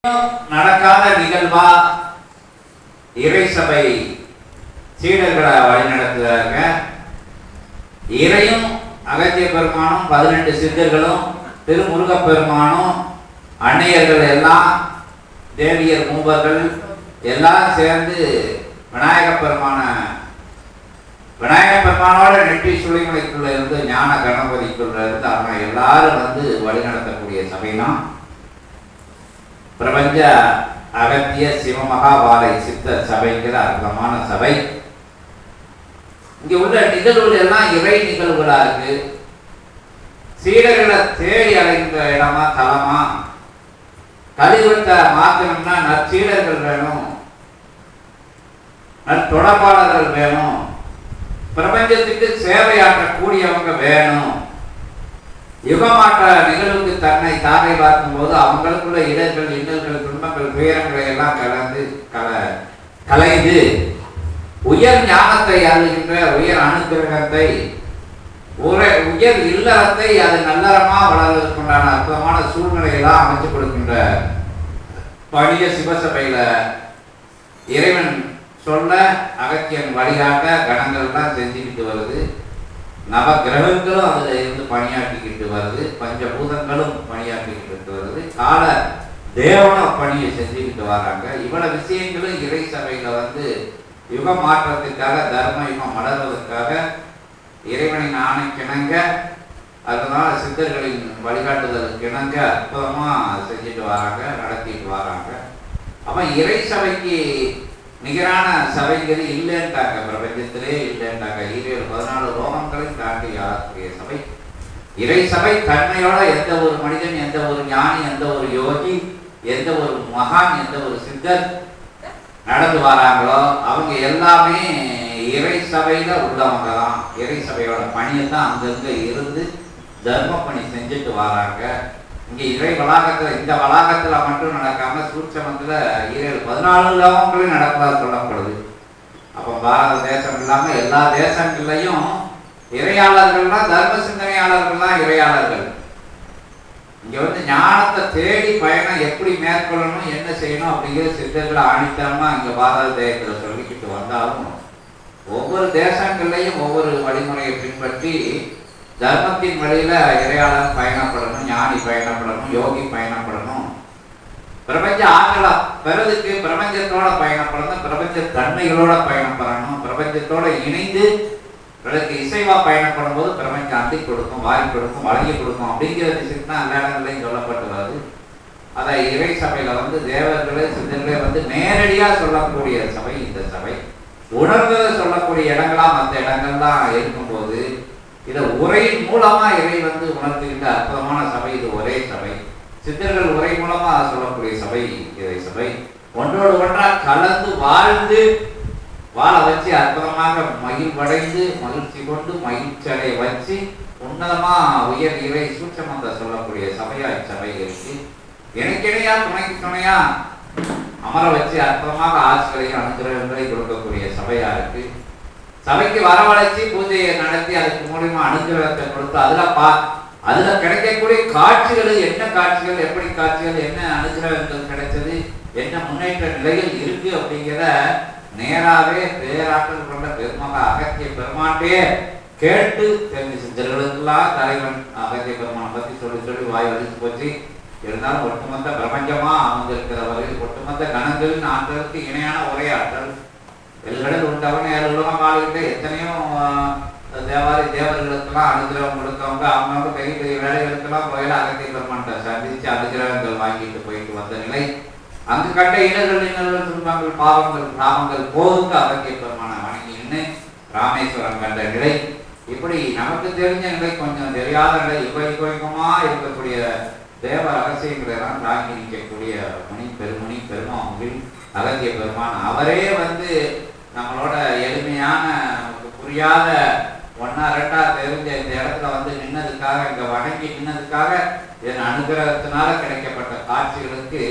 நடக்காத நிகழ்வா இறை சபை சீடர்களை வழிநடத்துறாங்க. இறையும் அகத்திய பெருமானும் 18 சித்தர்களும் திருமுருகப் பெருமானும் அன்னையர்கள் எல்லாம் தேவியர் மூவர்கள் எல்லாம் சேர்ந்து விநாயக பெருமானோட நெற்றி சுழிமலைக்குள்ள இருந்து ஞான கணபதிக்குள்ள இருந்து அவங்க எல்லாரும் வழிநடத்தக்கூடிய சபைதான் பிரபஞ்ச அகத்திய சிவமகாபாலை சித்த சபைங்கிற அற்புதமான சபை. இங்க உள்ள நிகழ்வுகள் எல்லாம் இறை நிகழ்வுகளா இருக்கு. சீடர்களை தேடி அடைந்த இடமா தலமா? கலியுகத்தை மாற்றணும்னா நற்சீடர்கள் வேணும், நற்தொடர்பாளர்கள் வேணும், பிரபஞ்சத்துக்கு சேவையாற்றக்கூடியவங்க வேணும். யுகமாற்ற நிகழ்வுக்கு தன்னை தாரை பார்க்கும் போது அவங்களுக்குள்ள இடர்கள், இன்னல்கள், துன்பங்கள், துயரங்களை எல்லாம் கலைந்து உயர் ஞானத்தை அருகின்ற உயர் அனுகிரகத்தை, உயர் இல்லறத்தை அது நல்லறமா வளர்வதற்குண்டான அற்புதமான சூழ்நிலையெல்லாம் அமைச்சு கொடுக்கின்ற பணிய சிவசபையில இறைவன் சொல்ல அகத்தியன் வழிகாட்ட கணங்கள்லாம் செஞ்சுக்கிட்டு வருது. நவ கிரகங்களும் அதுல இருந்து பணியாற்றிக்கிட்டு வருது. பஞ்சபூதங்களும் பணியாற்றிக்கிட்டு வருது. கால தேவன பணியை செஞ்சுக்கிட்டு வராங்க. இவ்வளவு விஷயங்களும் இறை சபையில யுக மாற்றத்துக்காக, தர்ம யுகம் வளர்வதற்காக இறைவனின் ஆணைக்கிணங்க, அதனால சித்தர்களின் வழிகாட்டுதலுக்கு இணங்க அற்புதமா செஞ்சுட்டு வராங்க, நடத்திட்டு வராங்க. அப்ப இறை சபைக்கு நிகரான சபைகள் இல்லைன்றாங்க, பிரபஞ்சத்திலே இல்லைன்றாங்க. 14 ரோகங்களையும் தாண்டி ஆளக்கூடிய சபை இறை சபை. தன்மையோட எந்த ஒரு மனிதன், எந்த ஒரு ஞானி, எந்த ஒரு யோகி, எந்த ஒரு மகான், எந்த ஒரு சித்தர் நடந்து வராங்களோ அவங்க எல்லாமே இறை சபையில உள்ளவங்க தான். இறை சபையோட பணியை தான் அங்கங்க இருந்து தர்ம பணி செஞ்சுட்டு வராங்க. இங்க இறை வளாகத்துல, இந்த வளாகத்துல மட்டும் நடக்காம சூட்சமத்துல 14 லோகங்களும் நடப்பதா சொல்லப்படுது. அப்ப பாரத தேசம் இல்லாம எல்லா தேசங்கள்லையும் இறையாளர்கள்னா தர்ம சிந்தனையாளர்கள் தான் இறையாளர்கள். இங்க ஞானத்தை தேடி பயணம் எப்படி மேற்கொள்ளணும், என்ன செய்யணும் அப்படிங்கிற சித்தர்களை ஆணித்தரமா இங்க பாரத தேசத்துல சொல்லிக்கிட்டு வந்தாலும் ஒவ்வொரு தேசங்கள்லையும் ஒவ்வொரு வழிமுறையை பின்பற்றி தர்மத்தின் வழியில இறையாளர் பயணப்படணும், ஞானி பயணப்படணும், யோகி பயணப்படணும். பிரபஞ்ச ஆற்றலா பெறதுக்கு பிரபஞ்சத்தோட பயணப்படணும், பிரபஞ்ச தன்மைகளோட பயணப்படணும், பிரபஞ்சத்தோட இணைந்து பிறகு இசைவா பயணப்படும் போது பிரபஞ்சம் அந்தி கொடுக்கும், வாரி கொடுக்கும், வழங்கி கொடுக்கும் அப்படிங்கிற விஷயத்து தான் எல்லா இடங்களையும் சொல்லப்பட்டு வருது. அதை இறை சபையில தேவர்களே சித்தர்களே நேரடியா சொல்லக்கூடிய சபை இந்த சபை. உணர்ந்ததை சொல்லக்கூடிய இடங்களா மற்ற இடங்கள்லாம் இருக்கும்போது இதை உரையின் மூலமா இறை உணர்த்துகின்ற அற்புதமான சபை இது ஒரே சபை. சித்தர்கள் உரை மூலமா சொல்லக்கூடிய சபை இறை சபை. ஒன்றோடு ஒன்றா கலந்து வாழ்ந்து வாழ வச்சு அற்புதமாக மகிழ்வடைந்து மகிழ்ச்சி கொண்டு மகிழ்ச்சியை வச்சு உன்னதமா உயர் இறை சூட்சமந்த சொல்லக்கூடிய சபையா இச்சபை இருக்கு. எனக்கிடையா துணைக்கு துணையா அமர வச்சு அற்புதமாக ஆட்சிகளையும் அனுகிரகங்களை கொடுக்கக்கூடிய சபையா இருக்கு. சபைக்கு வரவழைச்சி பூஜையை நடத்தி அதுக்கு மூலியமா அனுகிரகத்தை கொடுத்து அதுல கிடைக்கக்கூடிய காட்சிகள், என்ன காட்சிகள், எப்படி காட்சிகள், என்ன அனுகிரகங்கள் கிடைச்சது, என்ன முன்னேற்ற நிலையில் இருக்கு அப்படிங்கிற நேராவே பேராற்றல் கொண்ட பெருமகா அகத்திய பெருமான்டே கேட்டு தெரிஞ்சு சித்தர்களுக்கெல்லாம் தலைவன் அகத்திய பெருமானை பத்தி சொல்லி சொல்லி வாய் வலிச்சு போச்சு. இருந்தாலும் ஒட்டுமொத்த பிரபஞ்சமா அமர்ந்திருக்கிறவர்கள், ஒட்டுமொத்த கணங்களின் ஆற்றலுக்கு இணையான ஒரே ஆற்றல். எல்கடல் உண்டவன் 7 உலகம் ஆளுகிட்ட எத்தனையோ தேவர்களுக்கெல்லாம் அனுகிரகம் கொடுத்தவங்க அவங்கவுங்க பெரிய பெரிய வேலைகளுக்கெல்லாம் போயில அகத்திய பெருமான்கிட்ட சந்திச்சு அனுகிரகங்கள் வாங்கிட்டு போயிட்டு வந்த நிலை. அங்கு கண்ட இன்னல்கள், துன்பங்கள், பாவங்கள், கிராமங்கள் போதுக்கு அகத்திய பெருமான வணங்கி நின்று ராமேஸ்வரம் கண்ட நிலை. இப்படி நமக்கு தெரிஞ்ச நிலை, கொஞ்சம் தெரியாத நிலை, யுகமா இருக்கக்கூடிய தேவ ரகசியங்களை எல்லாம் தாங்கி நிற்கக்கூடிய பெருமணி பெருமாள் அகத்திய பெருமான். அவரே நம்மளோட எளிமையான புரியாத 1 2 தெரிஞ்ச இந்த இடத்துல நின்னதுக்காக, இங்க வணங்கி நின்னதுக்காக என் அனுகிரகத்தினால கிடைக்கப்பட்ட காட்சிகளுக்கு